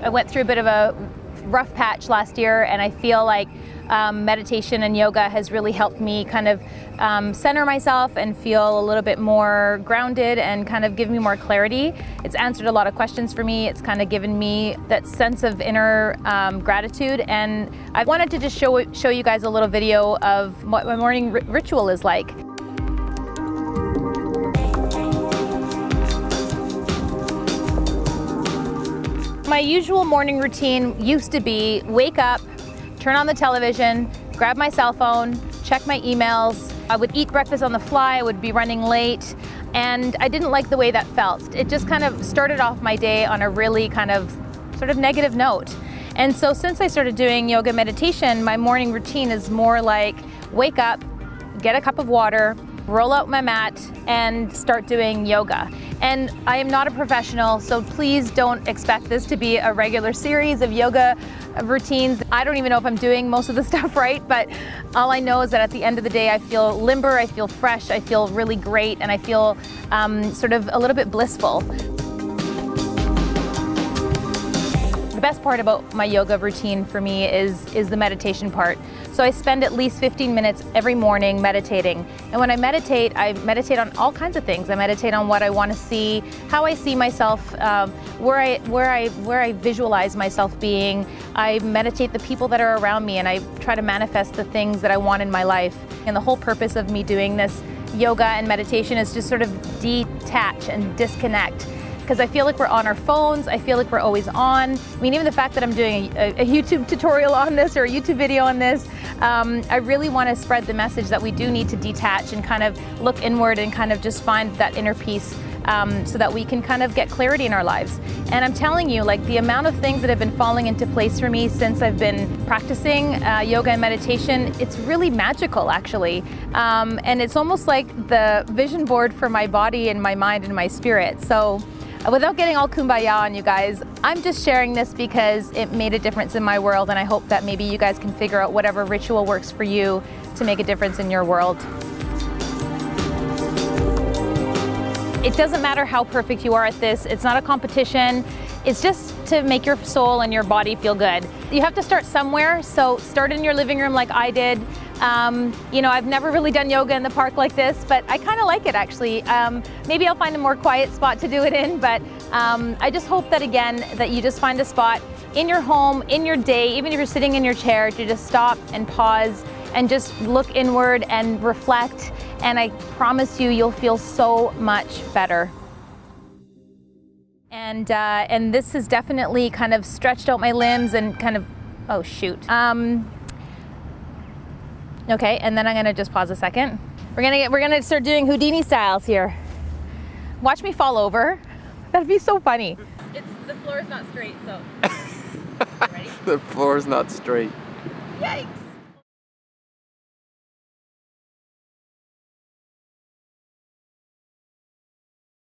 I went through a bit of a rough patch last year, and I feel like meditation and yoga has really helped me kind of center myself and feel a little bit more grounded and kind of give me more clarity. It's answered a lot of questions for me. It's kind of given me that sense of inner gratitude, and I wanted to just show you guys a little video of what my morning ritual is like. My usual morning routine used to be wake up, turn on the television, grab my cell phone, check my emails. I would eat breakfast on the fly, I would be running late, and I didn't like the way that felt. It just kind of started off my day on a really kind of sort of negative note. And so since I started doing yoga meditation, my morning routine is more like wake up, get a cup of water, roll out my mat, and start doing yoga. And I am not a professional, so please don't expect this to be a regular series of yoga routines. I don't even know if I'm doing most of the stuff right, but all I know is that at the end of the day, I feel limber, I feel fresh, I feel really great, and I feel sort of a little bit blissful. The best part about my yoga routine for me is the meditation part. So I spend at least 15 minutes every morning meditating. And when I meditate on all kinds of things. I meditate on what I want to see, how I see myself, where I visualize myself being. I meditate the people that are around me, and I try to manifest the things that I want in my life. And the whole purpose of me doing this yoga and meditation is just sort of detach and disconnect. Because I feel like we're on our phones, I feel like we're always on. I mean, even the fact that I'm doing a YouTube tutorial on this or a YouTube video on this, I really want to spread the message that we do need to detach and kind of look inward and kind of just find that inner peace so that we can kind of get clarity in our lives. And I'm telling you, like, the amount of things that have been falling into place for me since I've been practicing yoga and meditation, it's really magical, actually. And it's almost like the vision board for my body and my mind and my spirit. So without getting all kumbaya on you guys, I'm just sharing this because it made a difference in my world, and I hope that maybe you guys can figure out whatever ritual works for you to make a difference in your world. It doesn't matter how perfect you are at this. It's not a competition. It's just to make your soul and your body feel good. You have to start somewhere, so start in your living room like I did. You know, I've never really done yoga in the park like this, but I kind of like it, actually. Maybe I'll find a more quiet spot to do it in, but I just hope that, again, that you just find a spot in your home, in your day, even if you're sitting in your chair, to just stop and pause and just look inward and reflect, and I promise you, you'll feel so much better. And this has definitely kind of stretched out my limbs and kind of, oh shoot. Okay, and then I'm gonna just pause a second. We're gonna start doing Houdini styles here. Watch me fall over. That'd be so funny. The floor is not straight, so. Ready? The floor is not straight. Yikes.